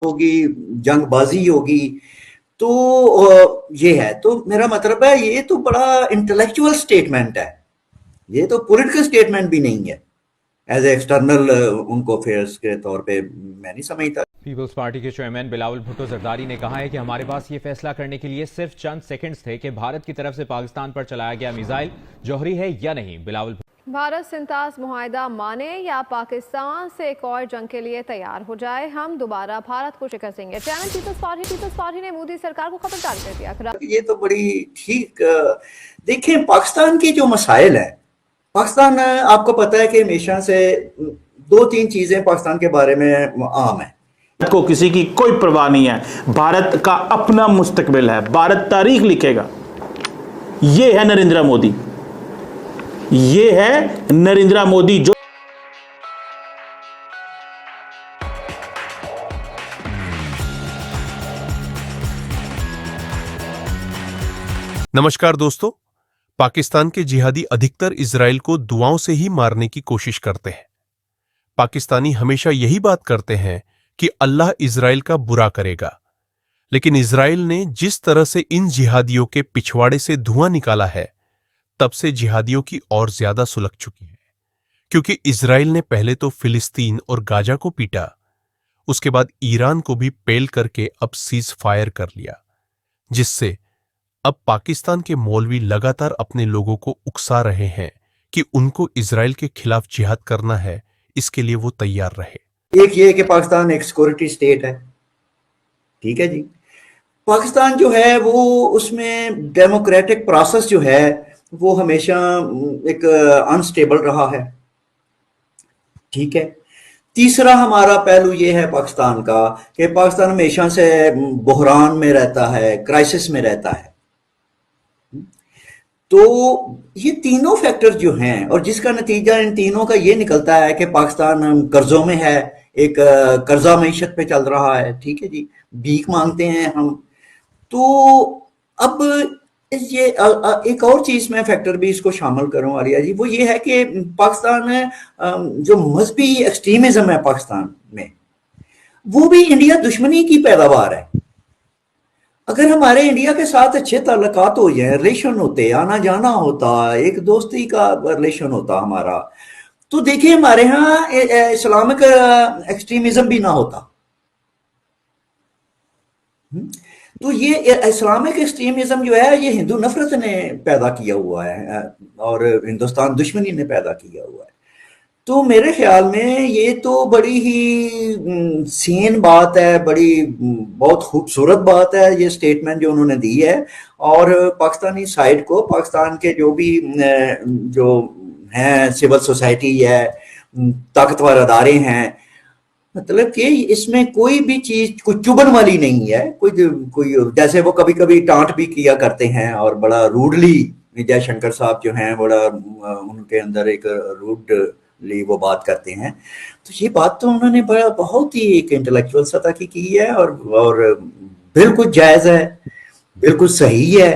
होगी, जंगबाजी होगी। तो ये है, तो मेरा मतलब है ये तो बड़ा इंटेलेक्चुअल स्टेटमेंट है, ये तो पॉलिटिकल स्टेटमेंट भी नहीं है। एज ए एक्सटर्नल उनको अफेयर्स के तौर पे मैं नहीं समझता। पीपल्स पार्टी के चेयरमैन बिलावल भुट्टो जरदारी ने कहा है कि हमारे पास ये फैसला करने के लिए सिर्फ चंद सेकंड्स थे कि भारत की तरफ से पाकिस्तान पर चलाया गया मिसाइल जौहरी है या नहीं। बिलावल भारत सिंतास मुआहिदा माने या पाकिस्तान से एक और जंग के लिए तैयार हो जाए, हम दोबारा भारत को शिकस्त देंगे। चैनल पीपल्स पार्टी ने मोदी सरकार को खबरदार कर दिया। ये तो बड़ी ठीक देखें, पाकिस्तान की जो मसाइल है, पाकिस्तान आपको पता है कि हमेशा से दो तीन चीजें पाकिस्तान के बारे में आम है। को किसी की कोई परवाह नहीं है, भारत का अपना मुस्तकबिल है, भारत तारीख लिखेगा। ये है नरेंद्र मोदी, ये है नरेंद्र मोदी जो नमस्कार दोस्तों। पाकिस्तान के जिहादी अधिकतर इजराइल को दुआओं से ही मारने की कोशिश करते हैं। पाकिस्तानी हमेशा यही बात करते हैं कि अल्लाह इजराइल का बुरा करेगा, लेकिन इजराइल ने जिस तरह से इन जिहादियों के पिछवाड़े से धुआं निकाला है, तब से जिहादियों की और ज्यादा सुलग चुकी है। क्योंकि इजराइल ने पहले तो फिलिस्तीन और गाजा को पीटा, उसके बाद ईरान को भी पेल करके अब सीज फायर कर लिया, जिससे अब पाकिस्तान के मौलवी लगातार अपने लोगों को उकसा रहे हैं कि उनको इजराइल के खिलाफ जिहाद करना है, इसके लिए वो तैयार रहे। एक ये है कि पाकिस्तान एक सिक्योरिटी स्टेट है, ठीक है जी। पाकिस्तान जो है वो उसमें डेमोक्रेटिक प्रोसेस जो है वो हमेशा एक अनस्टेबल रहा है, ठीक है। तीसरा हमारा पहलू ये है पाकिस्तान का कि पाकिस्तान हमेशा से बहरान में रहता है, क्राइसिस में रहता है। तो ये तीनों फैक्टर जो हैं, और जिसका नतीजा इन तीनों का ये निकलता है कि पाकिस्तान कर्जों में है, एक कर्जा मईशत पे चल रहा है, ठीक है जी, भीख मांगते हैं हम। तो अब ये एक और चीज में फैक्टर भी इसको शामिल करूं आलिया जी, वो ये है कि पाकिस्तान जो मजहबी एक्सट्रीमिज्म है पाकिस्तान में, वो भी इंडिया दुश्मनी की पैदावार है। अगर हमारे इंडिया के साथ अच्छे ताल्लुकात हो जाए, रिलेशन होते, आना जाना होता, एक दोस्ती का रिलेशन होता हमारा, तो देखिए हमारे यहाँ इस्लामिक एक्सट्रीमिज्म भी ना होता। तो ये इस्लामिक एक्सट्रीमिज्म जो है ये हिंदू नफरत ने पैदा किया हुआ है और हिंदुस्तान दुश्मनी ने पैदा किया हुआ है। तो मेरे ख्याल में ये तो बड़ी ही सीन बात है, बड़ी बहुत खूबसूरत बात है ये स्टेटमेंट जो उन्होंने दी है। और पाकिस्तानी साइड को, पाकिस्तान के जो भी जो हैं, सिविल सोसाइटी है, ताकतवर अदारे हैं, मतलब कि इसमें कोई भी चीज कुछ चुभन वाली नहीं है। कोई जैसे वो कभी कभी टांट भी किया करते हैं और बड़ा रूडली, जयशंकर साहब जो हैं बड़ा उनके अंदर एक रूडली वो बात करते हैं। तो ये बात तो उन्होंने बड़ा बहुत ही एक इंटेलेक्चुअल सतह की है और बिल्कुल जायज है, बिल्कुल सही है।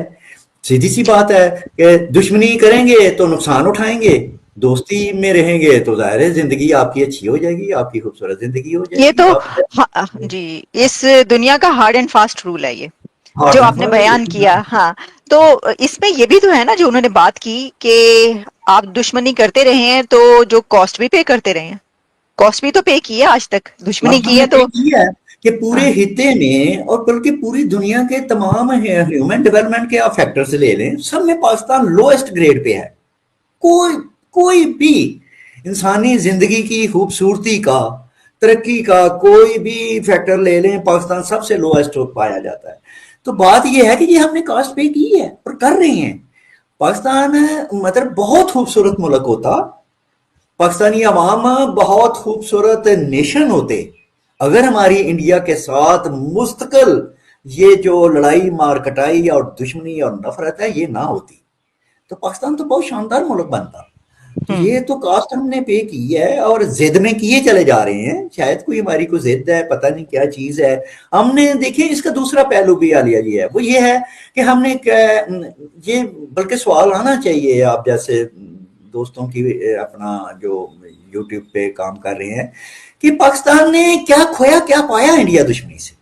सीधी सी बात है कि दुश्मनी करेंगे तो नुकसान उठाएंगे, दोस्ती में रहेंगे तो जाहिर है जिंदगी आपकी अच्छी हो जाएगी, आपकी खूबसूरत जिंदगी हो जाएगी। ये तो जी, इस दुनिया का हार्ड एंड फास्ट रूल है ये जो आपने बयान किया। हाँ, तो इसमें ये भी तो है ना जो उन्होंने बात की कि आप दुश्मनी करते रहे हैं तो जो कॉस्ट भी पे करते रहे हैं, कॉस्ट भी तो पे की है आज तक, दुश्मनी की है तो कि पूरे हिस्से में और बल्कि पूरी दुनिया के तमाम ह्यूमन डेवलपमेंट के आप फैक्टर्स ले लें, सब में पाकिस्तान लोएस्ट ग्रेड पे है। कोई भी इंसानी जिंदगी की खूबसूरती का, तरक्की का कोई भी फैक्टर ले लें, पाकिस्तान सबसे लोएस्ट पाया जाता है। तो बात यह है कि ये हमने कास्ट पे की है और कर रहे हैं। पाकिस्तान मतलब बहुत खूबसूरत मुल्क होता, पाकिस्तानी अवाम बहुत खूबसूरत नेशन होते, अगर हमारी इंडिया के साथ मुस्तकिल ये जो लड़ाई मार कटाई और दुश्मनी और नफरत है ये ना होती, तो पाकिस्तान तो बहुत शानदार मुल्क बनता। तो ये तो कास्ट हमने पे की है और जिद में किए चले जा रहे हैं। शायद कोई हमारी को जिद है, पता नहीं क्या चीज है। हमने देखिए इसका दूसरा पहलू भी आलिया जी है, वो ये है कि हमने ये बल्कि सवाल आना चाहिए आप जैसे दोस्तों की, अपना जो यूट्यूब पे काम कर रहे हैं कि पाकिस्तान ने क्या खोया क्या पाया इंडिया दुश्मनी से।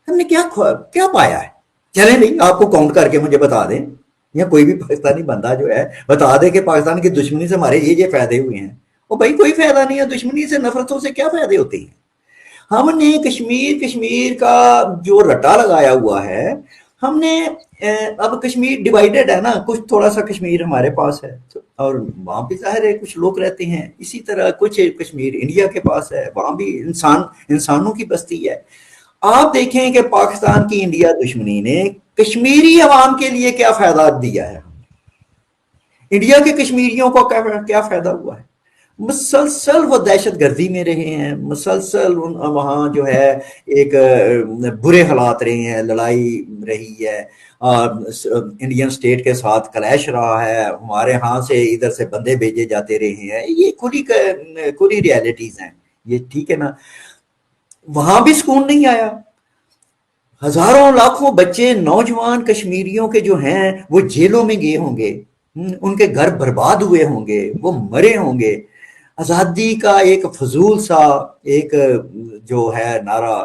हमने क्या पाया है? चलें भाई, आपको काउंट करके मुझे बता दें, या कोई भी पाकिस्तानी बंदा जो है बता दे कि पाकिस्तान की दुश्मनी से हमारे ये फायदे हुए हैं। वो भाई कोई फायदा नहीं है, दुश्मनी से नफरतों से क्या फायदे होते हैं। हमने कश्मीर का जो रट्टा लगाया हुआ है, हमने अब कश्मीर डिवाइडेड है ना, कुछ थोड़ा सा कश्मीर हमारे पास है और वहां भी जाहिर है कुछ लोग रहते हैं, इसी तरह कुछ कश्मीर इंडिया के पास है, वहां भी इंसानों की बस्ती है। आप देखें कि पाकिस्तान की इंडिया दुश्मनी ने कश्मीरी अवाम के लिए क्या फायदा दिया है, इंडिया के कश्मीरियों को क्या फायदा हुआ है। मुसलसल वो दहशत गर्दी में रहे हैं, मुसलसल वहाँ जो है एक बुरे हालात रहे हैं, लड़ाई रही है, इंडियन स्टेट के साथ क्लैश रहा है, हमारे यहाँ से इधर से बंदे भेजे जाते रहे हैं, ये खुली रियलिटीज हैं ये, ठीक है ना। वहां भी सुकून नहीं आया, हजारों लाखों बच्चे नौजवान कश्मीरियों के जो हैं वो जेलों में गए होंगे, उनके घर बर्बाद हुए होंगे, वो मरे होंगे। आजादी का एक फजूल सा एक जो है नारा,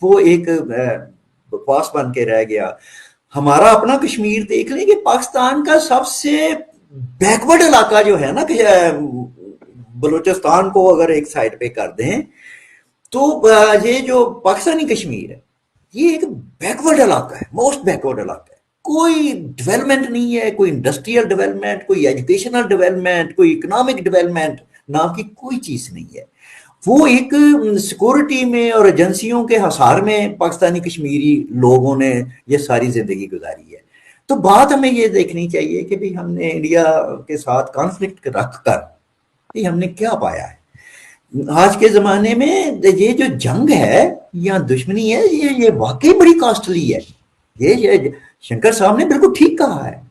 वो एक बकवास बन के रह गया। हमारा अपना कश्मीर देख लें कि पाकिस्तान का सबसे बैकवर्ड इलाका जो है ना, बलूचिस्तान को अगर एक साइड पे कर दें तो ये जो पाकिस्तानी कश्मीर है ये एक बैकवर्ड इलाका है, मोस्ट बैकवर्ड इलाका है। कोई डेवलपमेंट नहीं है, कोई इंडस्ट्रियल डेवलपमेंट, कोई एजुकेशनल डेवलपमेंट, कोई इकोनॉमिक डेवलपमेंट नाम की कोई चीज नहीं है। वो एक सिक्योरिटी में और एजेंसियों के हिसार में पाकिस्तानी कश्मीरी लोगों ने ये सारी जिंदगी गुजारी है। तो बात हमें ये देखनी चाहिए कि भाई हमने इंडिया के साथ कॉन्फ्लिक्ट रखकर हमने क्या पाया है। आज के जमाने में ये जो जंग है या दुश्मनी है, ये वाकई बड़ी कॉस्टली है। ये शंकर साहब ने बिल्कुल ठीक कहा है,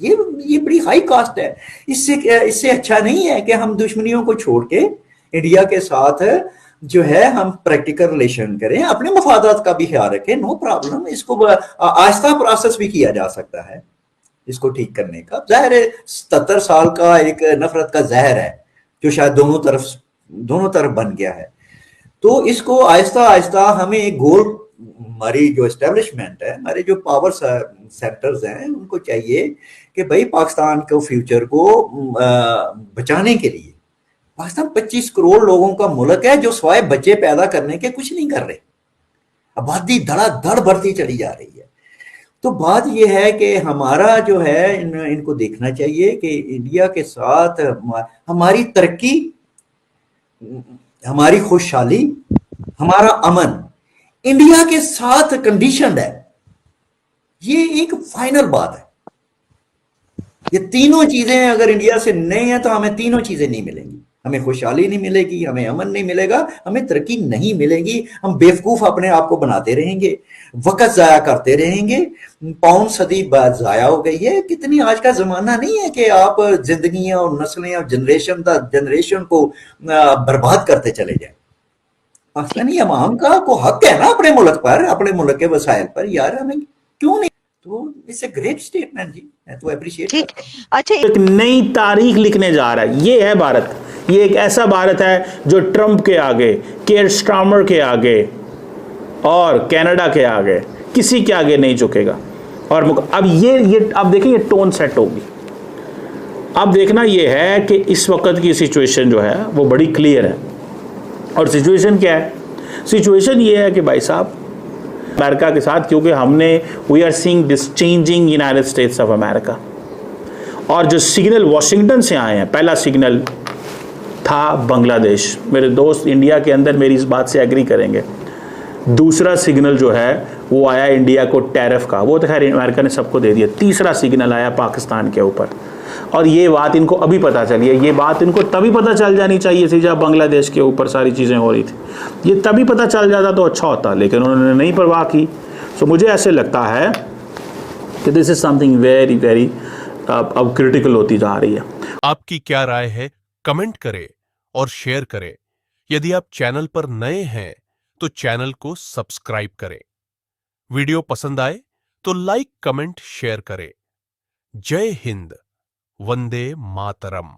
ये बड़ी हाई कॉस्ट है। इससे अच्छा नहीं है कि हम दुश्मनियों को छोड़ के इंडिया के साथ जो है हम प्रैक्टिकल रिलेशन करें, अपने मफादात का भी ख्याल रखें, नो प्रॉब्लम। इसको आहिस्ता प्रोसेस भी किया जा सकता है इसको ठीक करने का। जाहिर है 77 साल का एक नफरत का जहर है जो शायद दोनों तरफ बन गया है। तो इसको आहिस्ता आहिस्ता हमें एक गोल, हमारी जो एस्टेब्लिशमेंट है, हमारे जो पावर सेक्टर्स हैं, उनको चाहिए कि भाई पाकिस्तान के फ्यूचर को बचाने के लिए, पाकिस्तान 25 करोड़ लोगों का मुल्क है जो स्वाय बच्चे पैदा करने के कुछ नहीं कर रहे, आबादी धड़ाधड़ बढ़ती चली जा रही है। तो बात यह है कि हमारा जो है इनको देखना चाहिए कि इंडिया के साथ हमारी तरक्की, हमारी खुशहाली, हमारा अमन इंडिया के साथ कंडीशनड है। ये एक फाइनल बात है। ये तीनों चीजें अगर इंडिया से नहीं है तो हमें तीनों चीजें नहीं मिलेंगी। हमें खुशहाली नहीं मिलेगी, हमें अमन नहीं मिलेगा, हमें तरक्की नहीं मिलेगी। हम बेवकूफ अपने आप को बनाते रहेंगे, वक्त जाया करते रहेंगे। पौन सदी जाया हो गई है। कितनी आज का जमाना नहीं है कि आप जिंदगियां और नस्लें और जनरेशन को बर्बाद करते चले जाए। पाकिस्तानी अवाम का को हक है ना अपने मुल्क पर, अपने मुल्क के वसाइल पर। यार हमें क्यों नहीं? तो इट्स अ ग्रेट स्टेटमेंट जी, मैं तो अप्रिशिएट करता हूं। अच्छा, एक नई तारीख लिखने जा रहा है। ये है भारत, ये एक ऐसा भारत है जो ट्रंप के आगे, केयर स्टार्मर के आगे और कनाडा के आगे, किसी के आगे नहीं झुकेगा। और अब ये अब देखिए ये टोन सेट होगी। अब देखना ये है कि इस वक्त की सिचुएशन जो है वो बड़ी क्लियर है। और सिचुएशन क्या है? सिचुएशन ये है कि भाई साहब अमेरिका के साथ, क्योंकि we are seeing this changing United States of America. और जो सिग्नल वॉशिंगटन से आए हैं, पहला सिग्नल था बांग्लादेश। मेरे दोस्त इंडिया के अंदर मेरी इस बात से एग्री करेंगे। दूसरा सिग्नल जो है वो आया इंडिया को टैरिफ का, वो तो खैर अमेरिका ने सबको दे दिया। तीसरा सिग्नल आया पाकिस्तान के ऊपर। और ये बात इनको अभी पता चली है। ये बात इनको तभी पता चल जानी चाहिए थी जब बांग्लादेश के ऊपर सारी चीज़ें हो रही थी। ये तभी पता चल जाता तो अच्छा होता, लेकिन उन्होंने नहीं परवाह की। सो मुझे ऐसे लगता है कि this is something very very अब क्रिटिकल होती जा रही है। आपकी क्या राय है? कमेंट करें और शेयर करें। यदि आप चैनल पर नए हैं तो चैनल को सब्सक्राइब करें। वीडियो पसंद आए तो लाइक, कमेंट, शेयर करें। जय हिंद, वंदे मातरम।